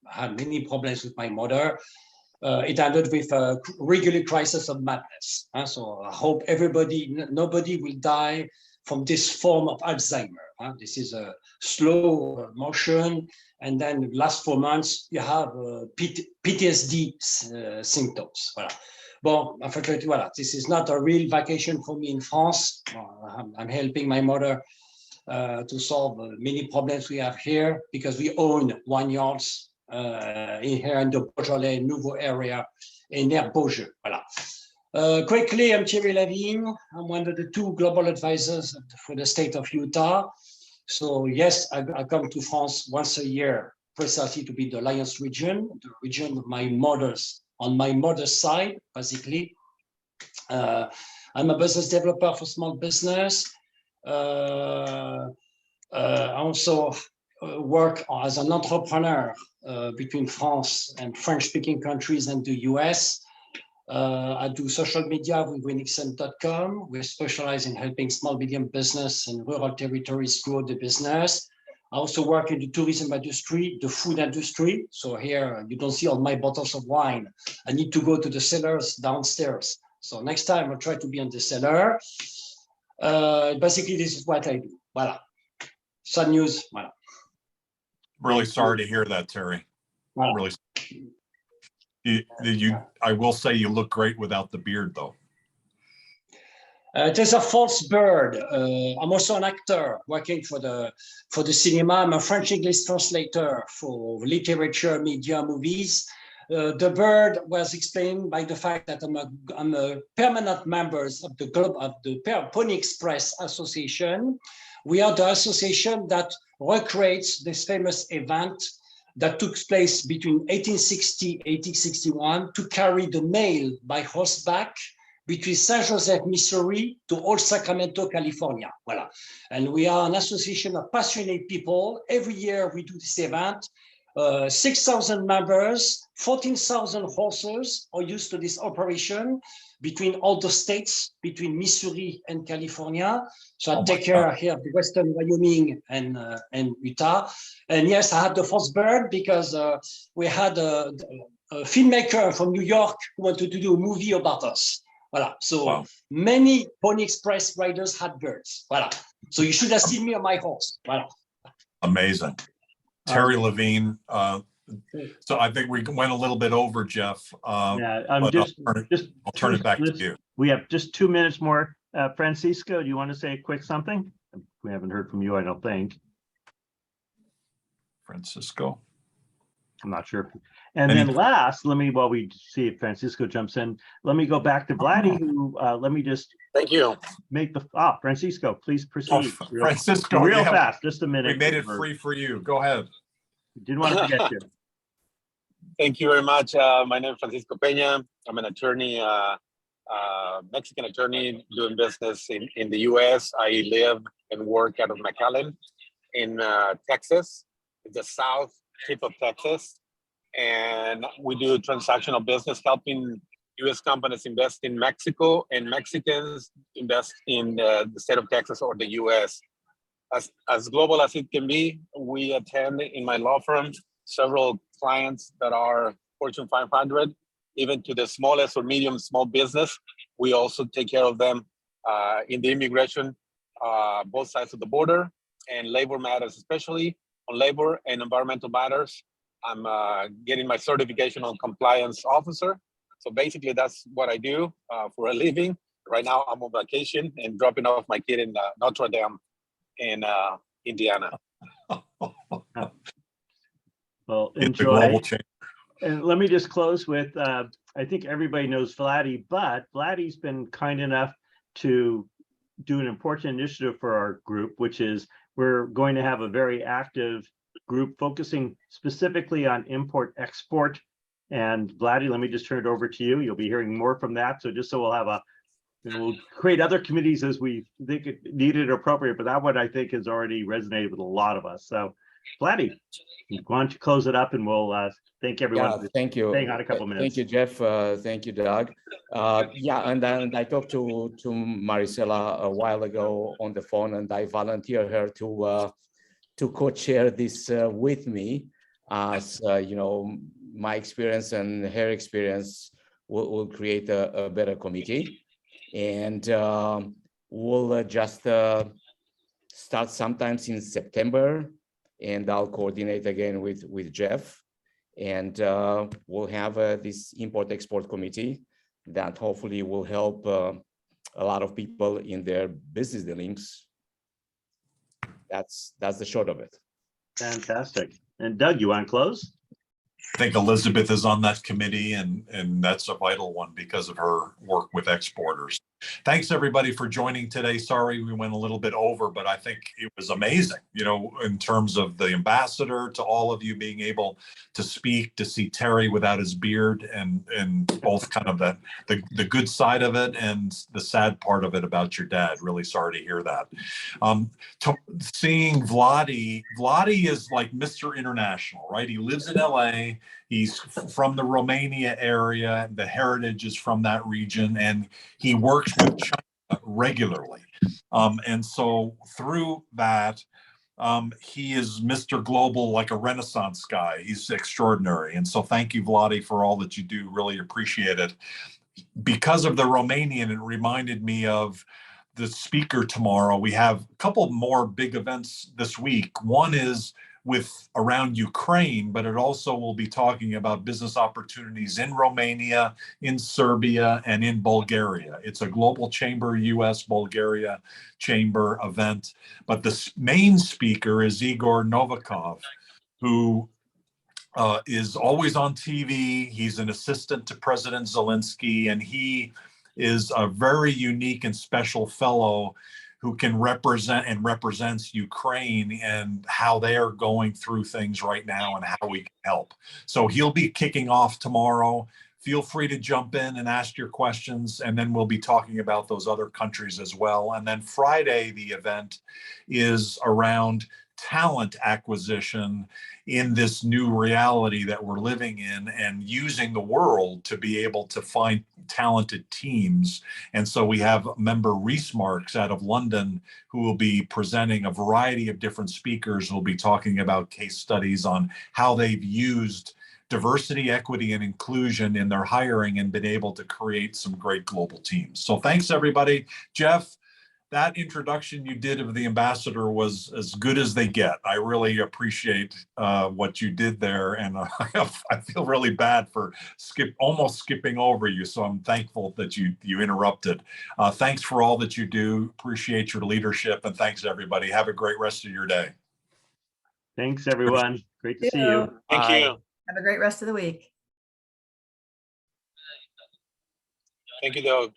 [SPEAKER 17] had many problems with my mother. It ended with a regular crisis of madness. So I hope nobody will die from this form of Alzheimer. This is a slow motion, and then the last 4 months you have PTSD symptoms. Voilà. Bon, unfortunately, voilà, this is not a real vacation for me in France. I'm helping my mother to solve many problems we have here, because we own vineyards here in the Beaujolais Nouveau area in near Beaujeu. Voilà. Quickly, I'm Thierry Lavigne. I'm one of the 2 global advisors for the state of Utah. So yes, I come to France once a year, precisely to be the Lyons region, the region of my mother's, on my mother's side, basically. I'm a business developer for small business. I also work as an entrepreneur between France and French-speaking countries and the US. I do social media with winixon.com. We specialize in helping small, medium business in rural territories grow the business. I also work in the tourism industry, the food industry. So here you don't see all my bottles of wine. I need to go to the cellars downstairs. So next time I'll try to be on the cellar. Basically, this is what I do. Voilà. Sad news. Voilà.
[SPEAKER 1] Really sorry to hear that, Terry.
[SPEAKER 17] Voilà.
[SPEAKER 1] Really. I will say you look great without the beard, though.
[SPEAKER 17] It is a false bird. I'm also an actor working for the cinema. I'm a French-English translator for literature, media, movies. The bird was explained by the fact that I'm a permanent member of the Pony Express Association. We are the association that recreates this famous event that took place between 1860 and 1861 to carry the mail by horseback between Saint Joseph, Missouri to Old Sacramento, California. Voilà. And we are an association of passionate people. Every year we do this event. 6,000 members, 14,000 horses are used to this operation between all the states, between Missouri and California. So I take care here of the Western Wyoming and Utah. And yes, I had the first bird because we had a filmmaker from New York who wanted to do a movie about us. Voilà. So many Pony Express riders had birds. Voilà. So you should have seen me on my horse. Voilà.
[SPEAKER 1] Amazing. Terry Levine. So I think we went a little bit over, Jeff.
[SPEAKER 2] Yeah,
[SPEAKER 1] I'll turn it back to you.
[SPEAKER 2] We have just 2 minutes more. Francisco, do you want to say a quick something? We haven't heard from you, I don't think.
[SPEAKER 1] Francisco.
[SPEAKER 2] I'm not sure. And then last, while we see if Francisco jumps in, let me go back to Vladdy, who let me just
[SPEAKER 18] thank you.
[SPEAKER 2] Make the Francisco, please proceed.
[SPEAKER 1] Francisco,
[SPEAKER 2] real fast, just a minute.
[SPEAKER 1] We made it free for you. Go ahead.
[SPEAKER 2] Didn't want to forget you.
[SPEAKER 18] Thank you very much. My name is Francisco Peña. I'm an attorney, Mexican attorney doing business in the US. I live and work out of McAllen in Texas, the south tip of Texas. And we do transactional business, helping US companies invest in Mexico and Mexicans invest in the state of Texas or the US. As global as it can be, we attend in my law firm several clients that are Fortune 500, even to the smallest or medium small business. We also take care of them in the immigration, both sides of the border, and labor matters, especially on labor and environmental matters. I'm getting my certification on compliance officer. So basically, that's what I do for a living. Right now, I'm on vacation and dropping off my kid in Notre Dame in Indiana.
[SPEAKER 2] Well,
[SPEAKER 1] It's a global
[SPEAKER 2] enjoy.
[SPEAKER 1] change.
[SPEAKER 2] And let me just close with, I think everybody knows Vladdy, but Vladdy's been kind enough to do an important initiative for our group, which is we're going to have a very active group focusing specifically on import-export. And Vladdy, let me just turn it over to you. You'll be hearing more from that. So just so we'll have we'll create other committees as we think it needed or appropriate, but that one I think has already resonated with a lot of us. So Vladdy, why don't you close it up and we'll thank everyone.
[SPEAKER 16] Yeah, thank you.
[SPEAKER 2] Staying on a couple minutes.
[SPEAKER 16] Thank you, Jeff. Thank you, Doug. Yeah, and I talked to Marisela a while ago on the phone, and I volunteered her to co-chair this with me, as you know, my experience and her experience will create a better committee, and we'll just start sometimes in September, and I'll coordinate again with Jeff. And we'll have this import-export committee that hopefully will help a lot of people in their business dealings. That's the short of it.
[SPEAKER 2] Fantastic. And Doug, you want to close?
[SPEAKER 1] I think Elizabeth is on that committee, and that's a vital one because of her work with exporters. Thanks everybody for joining today. Sorry we went a little bit over, but I think it was amazing, you know, in terms of the ambassador, to all of you being able to speak, to see Terry without his beard, and both kind of the good side of it and the sad part of it about your dad. Really sorry to hear that. Seeing Vladdy is like Mr. International, right? He lives in LA. He's from the Romania area. The heritage is from that region, and he works with China regularly. And so through that, he is Mr. Global, like a Renaissance guy. He's extraordinary. And so thank you, Vladdy, for all that you do. Really appreciate it. Because of the Romanian, it reminded me of the speaker tomorrow. We have a couple more big events this week. One is around Ukraine, but it also will be talking about business opportunities in Romania, in Serbia, and in Bulgaria. It's a global chamber, US Bulgaria chamber event. But the main speaker is Igor Novikov, who is always on TV. He's an assistant to President Zelensky, and he is a very unique and special fellow who can represent and represents Ukraine and how they are going through things right now and how we can help. So he'll be kicking off tomorrow. Feel free to jump in and ask your questions, and then we'll be talking about those other countries as well. And then Friday, the event is around talent acquisition in this new reality that we're living in, and using the world to be able to find talented teams. And so we have member Reese Marks out of London, who will be presenting a variety of different speakers who will be talking about case studies on how they've used diversity, equity, and inclusion in their hiring and been able to create some great global teams. So thanks, everybody. Jeff, that introduction you did of the ambassador was as good as they get. I really appreciate what you did there, and I feel really bad for almost skipping over you. So I'm thankful that you interrupted. Thanks for all that you do. Appreciate your leadership, and thanks everybody. Have a great rest of your day.
[SPEAKER 2] Thanks everyone. Great to see you.
[SPEAKER 18] Thank you.
[SPEAKER 10] Have a great rest of the week.
[SPEAKER 18] Thank you, Doug.